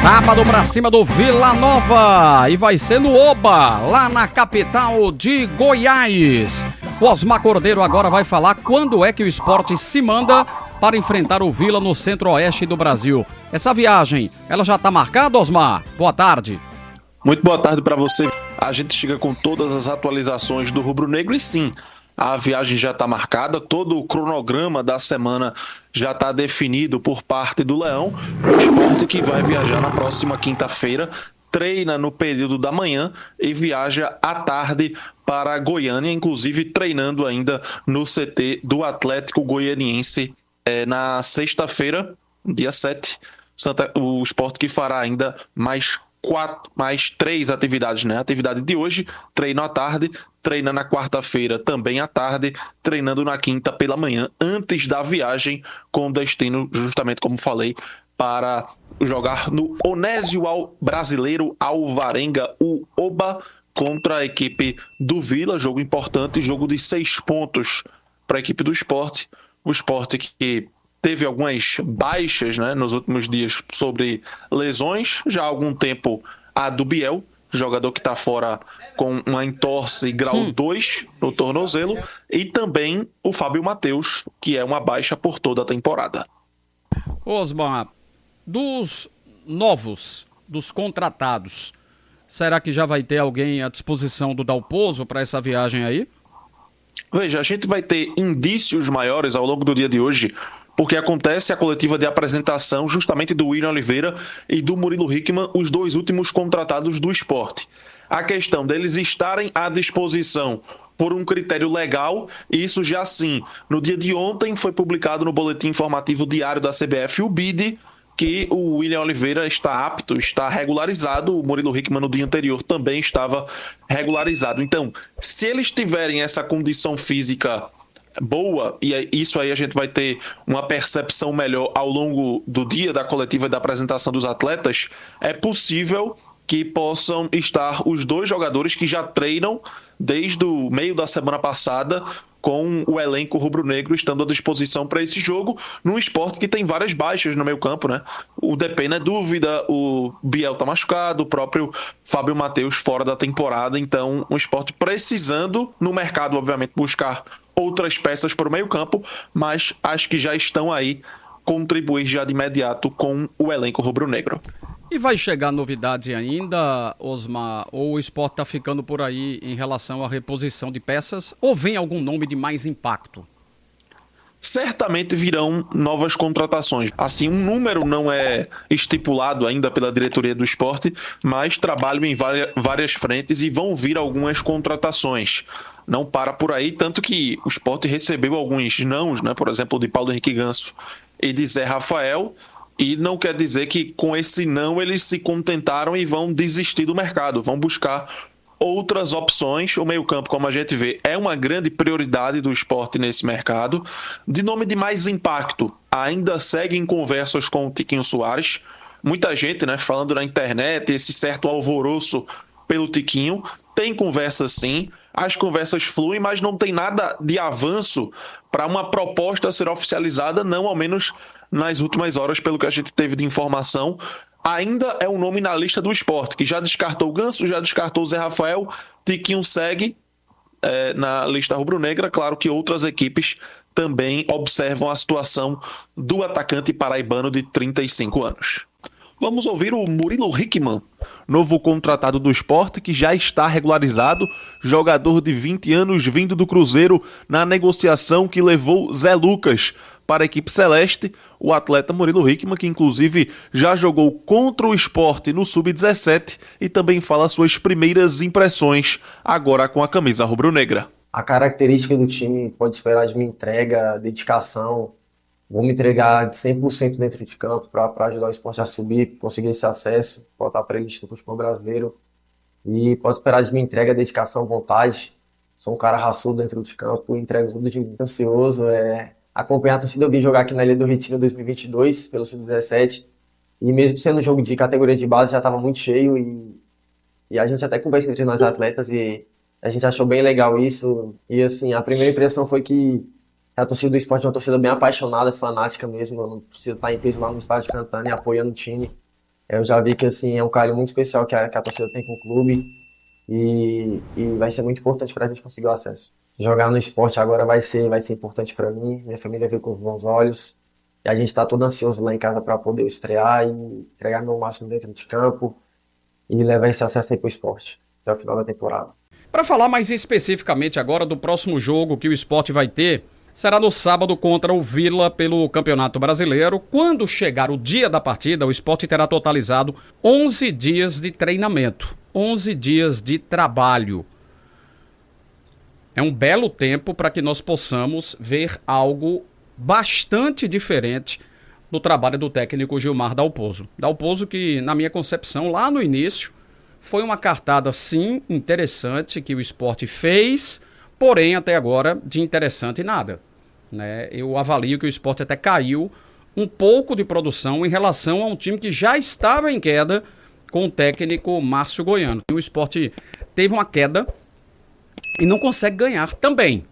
Sábado pra cima do Vila Nova e vai ser no Oba, lá na capital de Goiás. O Osmar Cordeiro agora vai falar quando é que o Sport se manda para enfrentar o Vila no centro-oeste do Brasil. Essa viagem, ela já tá marcada, Osmar? Boa tarde. Muito boa tarde para você. A gente chega com todas as atualizações do Rubro Negro e sim, a viagem já está marcada, todo o cronograma da semana já está definido por parte do Leão. O Sport que vai viajar na próxima quinta-feira, treina no período da manhã e viaja à tarde para Goiânia, inclusive treinando ainda no CT do Atlético Goianiense na sexta-feira, dia 7. O Sport que fará ainda mais 3 atividades, né? Atividade de hoje, treino à tarde, treina na quarta-feira também à tarde, treinando na quinta pela manhã, antes da viagem, com destino, justamente como falei, para jogar no Onésio Brasileiro Alvarenga, o Oba, contra a equipe do Vila. Jogo importante, jogo de 6 pontos para a equipe do Sport. O Sport que teve algumas baixas, né, nos últimos dias sobre lesões. Já há algum tempo a do Biel, jogador que está fora com uma entorse grau 2 no tornozelo. E também o Fábio Matheus, que é uma baixa por toda a temporada. Osmar, dos novos, dos contratados, será que já vai ter alguém à disposição do Dalpozo para essa viagem aí? Veja, a gente vai ter indícios maiores ao longo do dia de hoje, porque acontece a coletiva de apresentação justamente do William Oliveira e do Murilo Hickman, os dois últimos contratados do Sport. A questão deles estarem à disposição por um critério legal, isso já sim. No dia de ontem foi publicado no Boletim Informativo Diário da CBF o BID, que o William Oliveira está apto, está regularizado. O Murilo Hickman no dia anterior também estava regularizado. Então, se eles tiverem essa condição física boa, e isso aí a gente vai ter uma percepção melhor ao longo do dia da coletiva e da apresentação dos atletas, é possível que possam estar os dois jogadores que já treinam desde o meio da semana passada com o elenco rubro-negro estando à disposição para esse jogo, num Sport que tem várias baixas no meio campo, né? O Depena é dúvida, o Biel tá machucado, o próprio Fábio Matheus fora da temporada, então um Sport precisando no mercado, obviamente, buscar outras peças para o meio campo, mas acho que já estão aí contribuir já de imediato com o elenco rubro-negro. E vai chegar novidade ainda, Osmar, ou o Sport está ficando por aí em relação à reposição de peças, ou vem algum nome de mais impacto? Certamente virão novas contratações. Assim, um número não é estipulado ainda pela diretoria do Sport, mas trabalham em várias frentes e vão vir algumas contratações. Não para por aí, tanto que o Sport recebeu alguns nãos, né? Por exemplo, de Paulo Henrique Ganso e de Zé Rafael, e não quer dizer que com esse não eles se contentaram e vão desistir do mercado, vão buscar outras opções. O meio-campo, como a gente vê, é uma grande prioridade do Sport nesse mercado. De nome de mais impacto, ainda seguem conversas com o Tiquinho Soares. Muita gente, né, falando na internet, esse certo alvoroço pelo Tiquinho. Tem conversa sim, as conversas fluem, mas não tem nada de avanço para uma proposta ser oficializada, não, ao menos nas últimas horas, pelo que a gente teve de informação. Ainda é um nome na lista do Sport, que já descartou o Ganso, já descartou o Zé Rafael. Tiquinho segue na lista rubro-negra. Claro que outras equipes também observam a situação do atacante paraibano de 35 anos. Vamos ouvir o Murilo Hickman, novo contratado do Sport, que já está regularizado, jogador de 20 anos vindo do Cruzeiro na negociação que levou Zé Lucas para a equipe celeste. O atleta Murilo Hickman, que inclusive já jogou contra o Sport no Sub-17 e também fala suas primeiras impressões agora com a camisa rubro-negra. A característica do time pode esperar de minha entrega, dedicação. Vou me entregar de 100% dentro de campo para ajudar o Sport a subir, conseguir esse acesso, voltar para a elite do futebol brasileiro. E pode esperar de mim entrega, dedicação, vontade. Sou um cara raçudo dentro de campo, entrego tudo de ansioso. Acompanhar a torcida, eu vim jogar aqui na Ilha do Retiro em 2022, pelo Sub-17. E mesmo sendo um jogo de categoria de base, já estava muito cheio. E a gente até conversa entre nós atletas e a gente achou bem legal isso. E assim, a primeira impressão foi que a torcida do Sport é uma torcida bem apaixonada, fanática mesmo. Eu não preciso estar em peso lá no estádio cantando e apoiando o time. Eu já vi que assim, é um carinho muito especial que a torcida tem com o clube e vai ser muito importante para a gente conseguir o acesso. Jogar no esporte agora vai ser importante para mim, minha família vê com bons olhos, e a gente está todo ansioso lá em casa para poder estrear e entregar meu máximo dentro de campo e levar esse acesso aí para o esporte até o final da temporada. Para falar mais especificamente agora do próximo jogo que o Sport vai ter, será no sábado contra o Vila pelo Campeonato Brasileiro. Quando chegar o dia da partida, o Sport terá totalizado 11 dias de treinamento, 11 dias de trabalho. É um belo tempo para que nós possamos ver algo bastante diferente do trabalho do técnico Gilmar Dalpozo. Dalpozo que, na minha concepção, lá no início, foi uma cartada, sim, interessante que o Sport fez, porém, até agora, de interessante nada. Né? Eu avalio que o Sport até caiu um pouco de produção em relação a um time que já estava em queda com o técnico Márcio Goiano. O Sport teve uma queda e não consegue ganhar também.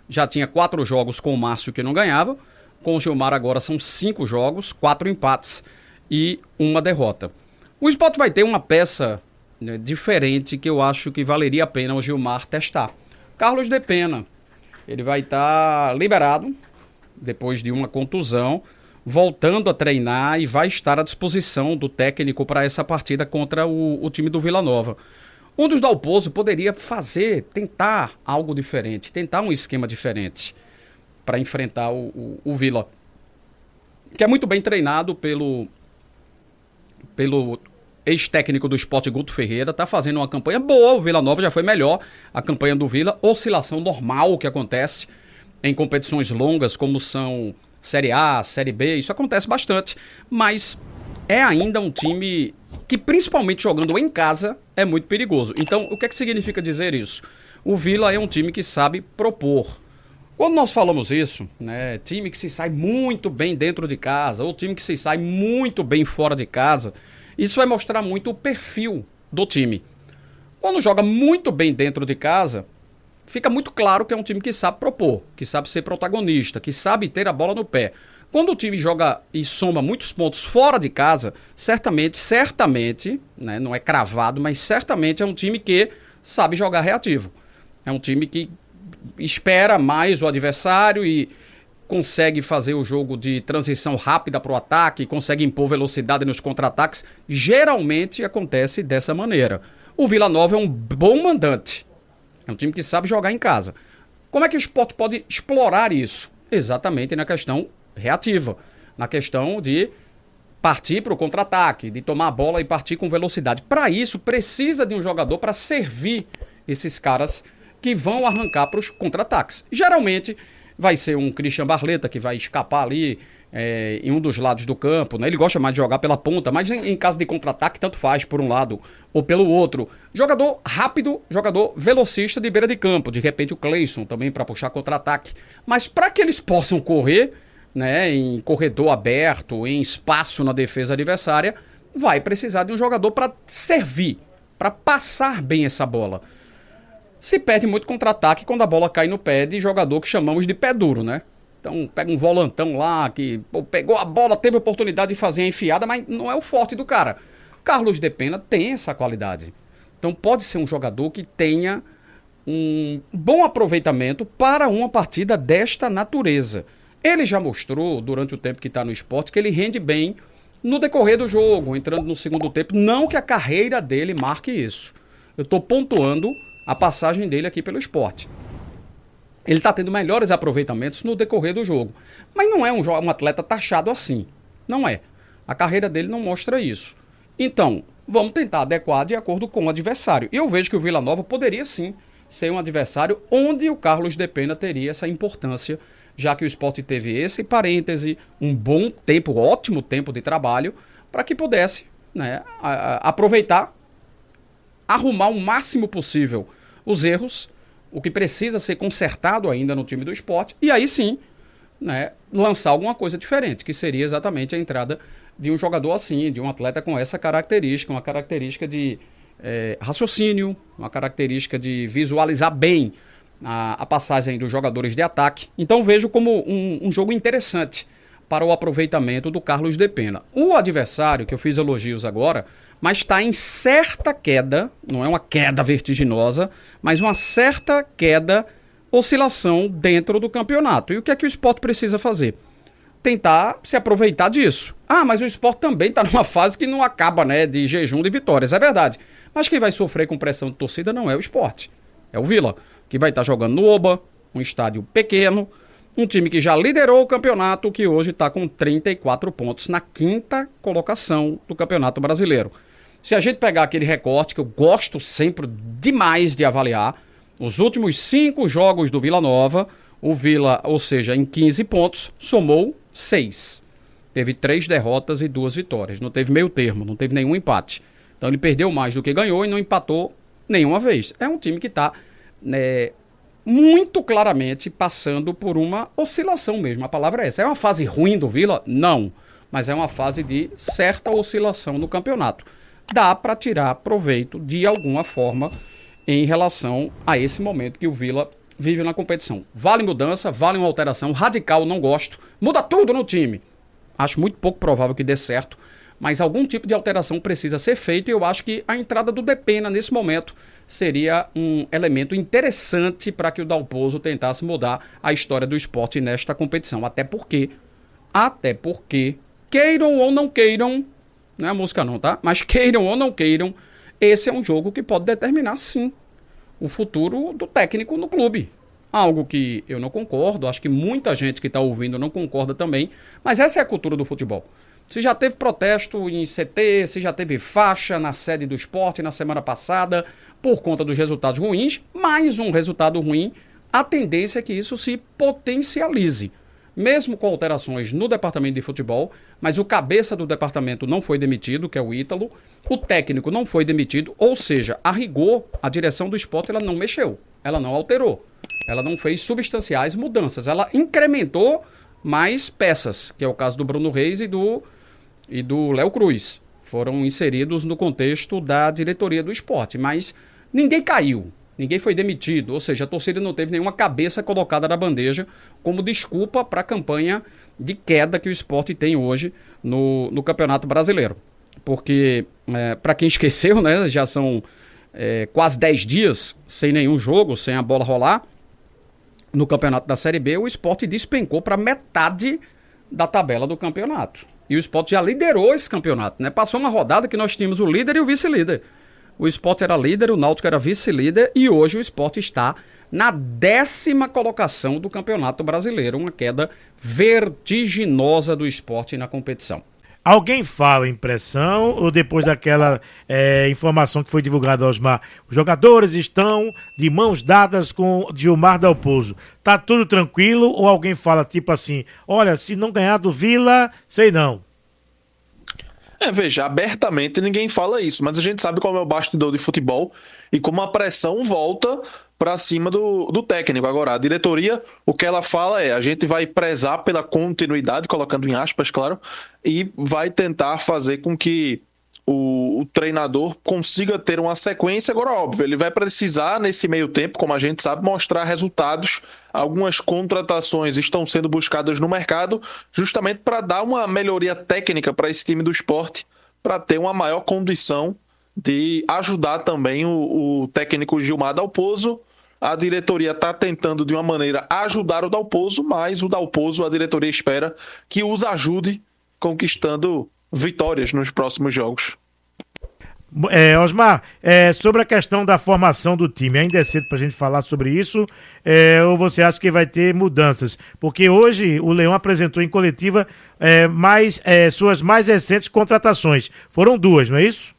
Já tinha 4 jogos com o Márcio que não ganhava, com o Gilmar agora são 5 jogos, 4 empates e 1 derrota. O Sport vai ter uma peça, né, diferente que eu acho que valeria a pena o Gilmar testar. Carlos Depena, ele vai estar liberado depois de uma contusão, voltando a treinar e vai estar à disposição do técnico para essa partida contra o time do Vila Nova. Um dos Dalpozo poderia tentar algo diferente, tentar um esquema diferente para enfrentar o Vila, que é muito bem treinado pelo ex-técnico do Sport, Guto Ferreira, está fazendo uma campanha boa. O Vila Nova já foi melhor. A campanha do Vila, oscilação normal que acontece em competições longas, como são Série A, Série B, isso acontece bastante, mas é ainda um time que, principalmente jogando em casa, é muito perigoso. Então, o que é que significa dizer isso? O Vila é um time que sabe propor. Quando nós falamos isso, né, time que se sai muito bem dentro de casa, ou time que se sai muito bem fora de casa, isso vai mostrar muito o perfil do time. Quando joga muito bem dentro de casa, fica muito claro que é um time que sabe propor, que sabe ser protagonista, que sabe ter a bola no pé. Quando o time joga e soma muitos pontos fora de casa, certamente, né, não é cravado, mas certamente é um time que sabe jogar reativo. É um time que espera mais o adversário e consegue fazer o jogo de transição rápida para o ataque, consegue impor velocidade nos contra-ataques. Geralmente acontece dessa maneira. O Vila Nova é um bom mandante. É um time que sabe jogar em casa. Como é que o Sport pode explorar isso? Exatamente na questão reativa. Na questão de partir para o contra-ataque, de tomar a bola e partir com velocidade. Para isso, precisa de um jogador para servir esses caras que vão arrancar para os contra-ataques. Geralmente vai ser um Christian Barleta que vai escapar ali em um dos lados do campo, né? Ele gosta mais de jogar pela ponta, mas em caso de contra-ataque tanto faz por um lado ou pelo outro. Jogador rápido, jogador velocista de beira de campo, de repente o Cleison também para puxar contra-ataque. Mas para que eles possam correr, né, em corredor aberto, em espaço na defesa adversária, vai precisar de um jogador para servir, para passar bem essa bola. Se perde muito contra-ataque quando a bola cai no pé de jogador que chamamos de pé duro, né? Então pega um volantão lá que pegou a bola, teve a oportunidade de fazer a enfiada, mas não é o forte do cara. Carlos Depena tem essa qualidade. Então pode ser um jogador que tenha um bom aproveitamento para uma partida desta natureza. Ele já mostrou, durante o tempo que está no Sport, que ele rende bem no decorrer do jogo, entrando no segundo tempo. Não que a carreira dele marque isso. Eu estou pontuando a passagem dele aqui pelo Sport. Ele está tendo melhores aproveitamentos no decorrer do jogo. Mas não é um atleta taxado assim. Não é. A carreira dele não mostra isso. Então, vamos tentar adequar de acordo com o adversário. E eu vejo que o Vila Nova poderia sim ser um adversário onde o Carlos Depena teria essa importância, já que o Sport teve esse parêntese, um bom tempo, ótimo tempo de trabalho, para que pudesse, né, aproveitar, arrumar o máximo possível os erros, o que precisa ser consertado ainda no time do Sport, e aí sim, né, lançar alguma coisa diferente, que seria exatamente a entrada de um jogador assim, de um atleta com essa característica, uma característica de raciocínio, uma característica de visualizar bem a passagem dos jogadores de ataque. Então vejo como um jogo interessante para o aproveitamento do Carlos de Pena. O adversário, que eu fiz elogios agora, mas está em certa queda, não é uma queda vertiginosa, mas uma certa queda, oscilação dentro do campeonato. E o que é que o Sport precisa fazer? Tentar se aproveitar disso. Mas o Sport também está numa fase que não acaba, né, de jejum de vitórias, é verdade. Mas quem vai sofrer com pressão de torcida não é o Sport, é o Vila, que vai estar jogando no Oba, um estádio pequeno, um time que já liderou o campeonato, que hoje está com 34 pontos na 5ª colocação do Campeonato Brasileiro. Se a gente pegar aquele recorte, que eu gosto sempre demais de avaliar, os últimos 5 jogos do Vila Nova, o Vila, ou seja, em 15 pontos, somou 6. Teve 3 derrotas e 2 vitórias. Não teve meio termo, não teve nenhum empate. Então ele perdeu mais do que ganhou e não empatou nenhuma vez. É um time que está muito claramente passando por uma oscilação mesmo. A palavra é essa. É uma fase ruim do Vila? Não. Mas é uma fase de certa oscilação no campeonato. Dá para tirar proveito de alguma forma em relação a esse momento que o Vila vive na competição. Vale mudança, vale uma alteração radical, não gosto. Muda tudo no time. Acho muito pouco provável que dê certo, mas algum tipo de alteração precisa ser feito e eu acho que a entrada do Depena nesse momento seria um elemento interessante para que o Dalpozo tentasse mudar a história do Sport nesta competição. Até porque, queiram ou não queiram, não é a música não, tá? Mas queiram ou não queiram, esse é um jogo que pode determinar, sim, o futuro do técnico no clube. Algo que eu não concordo, acho que muita gente que está ouvindo não concorda também, mas essa é a cultura do futebol. Se já teve protesto em CT, se já teve faixa na sede do Sport na semana passada, por conta dos resultados ruins, mais um resultado ruim, a tendência é que isso se potencialize. Mesmo com alterações no departamento de futebol, mas o cabeça do departamento não foi demitido, que é o Ítalo, o técnico não foi demitido, ou seja, a rigor, a direção do Sport ela não mexeu, ela não alterou, ela não fez substanciais mudanças, ela incrementou mais peças, que é o caso do Bruno Reis e do Léo Cruz. Foram inseridos no contexto da diretoria do Sport, mas ninguém caiu. Ninguém foi demitido, ou seja, a torcida não teve nenhuma cabeça colocada na bandeja como desculpa para a campanha de queda que o Sport tem hoje no Campeonato Brasileiro. Porque, para quem esqueceu, né, já são quase 10 dias sem nenhum jogo, sem a bola rolar. No Campeonato da Série B, o Sport despencou para metade da tabela do campeonato. E o Sport já liderou esse campeonato, né? Passou uma rodada que nós tínhamos o líder e o vice-líder. O Sport era líder, o Náutico era vice-líder e hoje o Sport está na 10ª colocação do Campeonato Brasileiro, uma queda vertiginosa do Sport na competição. Alguém fala em pressão ou depois daquela informação que foi divulgada, Osmar, os jogadores estão de mãos dadas com Gilmar Dalpozo. Tá tudo tranquilo ou alguém fala tipo assim, olha, se não ganhar do Vila, sei não. Veja, abertamente ninguém fala isso, mas a gente sabe qual é o bastidor de futebol e como a pressão volta para cima do técnico. Agora, a diretoria, o que ela fala a gente vai prezar pela continuidade, colocando em aspas, claro, e vai tentar fazer com que o treinador consiga ter uma sequência. Agora, óbvio, ele vai precisar, nesse meio tempo, como a gente sabe, mostrar resultados. Algumas contratações estão sendo buscadas no mercado, justamente para dar uma melhoria técnica para esse time do Sport, para ter uma maior condição de ajudar também o técnico Gilmar Dalpozo. A diretoria está tentando, de uma maneira, ajudar o Dalpozo, mas o Dalpozo, a diretoria espera que os ajude conquistando vitórias nos próximos jogos. Osmar, sobre a questão da formação do time, ainda é cedo para a gente falar sobre isso, ou você acha que vai ter mudanças? Porque hoje o Leão apresentou em coletiva suas mais recentes contratações. Foram 2, não é isso?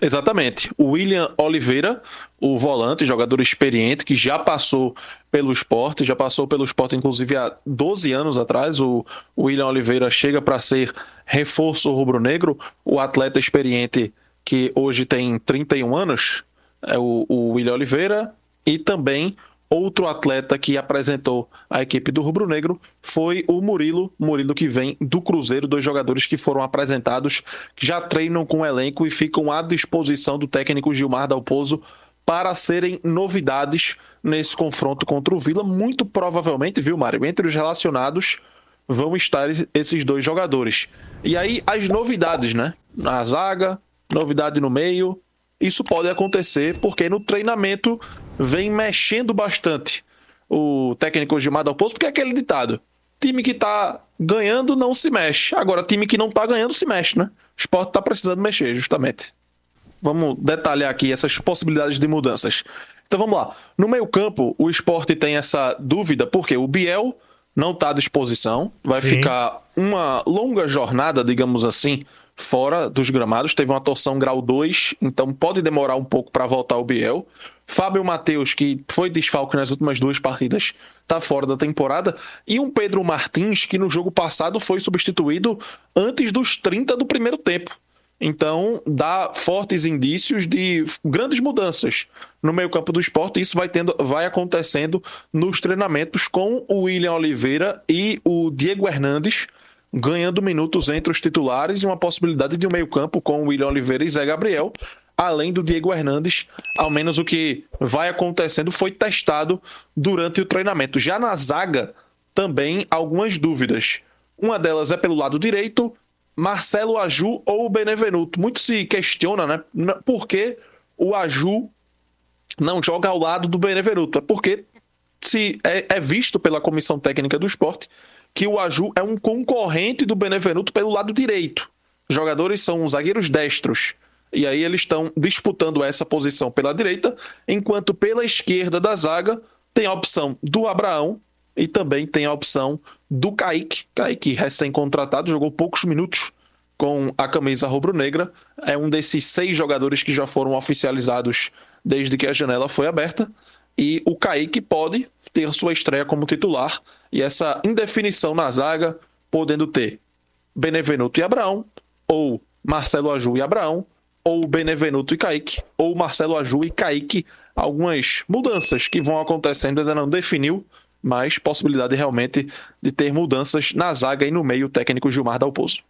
Exatamente. O William Oliveira, o volante, jogador experiente, que já passou pelo Sport inclusive há 12 anos atrás. O William Oliveira chega para ser reforço rubro-negro. O atleta experiente que hoje tem 31 anos é o William Oliveira. E também outro atleta que apresentou a equipe do rubro-negro foi o Murilo que vem do Cruzeiro, 2 jogadores que foram apresentados, que já treinam com o elenco e ficam à disposição do técnico Gilmar Dalpozo para serem novidades nesse confronto contra o Vila. Muito provavelmente, viu, Mário, entre os relacionados vão estar esses dois jogadores. E aí as novidades, né? Na zaga, novidade no meio. Isso pode acontecer porque no treinamento vem mexendo bastante o técnico Gilmar Dalpozo, porque é aquele ditado: time que tá ganhando não se mexe. Agora, time que não tá ganhando se mexe, né? O Sport tá precisando mexer, justamente. Vamos detalhar aqui essas possibilidades de mudanças. Então vamos lá. No meio-campo, o Sport tem essa dúvida, porque o Biel não está à disposição. Vai ficar uma longa jornada, digamos assim, fora dos gramados. Teve uma torção grau 2, então pode demorar um pouco para voltar o Biel. Fábio Matheus, que foi desfalque nas últimas 2 partidas, está fora da temporada. E um Pedro Martins, que no jogo passado foi substituído antes dos 30 do primeiro tempo. Então, dá fortes indícios de grandes mudanças no meio-campo do Sport. Isso vai acontecendo nos treinamentos com o William Oliveira e o Diego Hernandes ganhando minutos entre os titulares e uma possibilidade de um meio-campo com o William Oliveira e Zé Gabriel, além do Diego Hernandes. Ao menos o que vai acontecendo foi testado durante o treinamento. Já na zaga, também algumas dúvidas. Uma delas é pelo lado direito, Marcelo Aju ou o Benevenuto. Muito se questiona, né? Por que o Aju não joga ao lado do Benevenuto? É porque é visto pela comissão técnica do Sport que o Aju é um concorrente do Benevenuto pelo lado direito. Os jogadores são zagueiros destros. E aí eles estão disputando essa posição pela direita, enquanto pela esquerda da zaga tem a opção do Abraão e também tem a opção do Kaique. Kaique, recém-contratado, jogou poucos minutos com a camisa rubro-negra. É um desses 6 jogadores que já foram oficializados desde que a janela foi aberta. E o Kaique pode ter sua estreia como titular. E essa indefinição na zaga, podendo ter Benevenuto e Abraão, ou Marcelo Aju e Abraão, ou Benevenuto e Kaique, ou Marcelo Aju e Kaique. Algumas mudanças que vão acontecendo, ainda não definiu, mas possibilidade realmente de ter mudanças na zaga e no meio técnico Gilmar Dalpozo.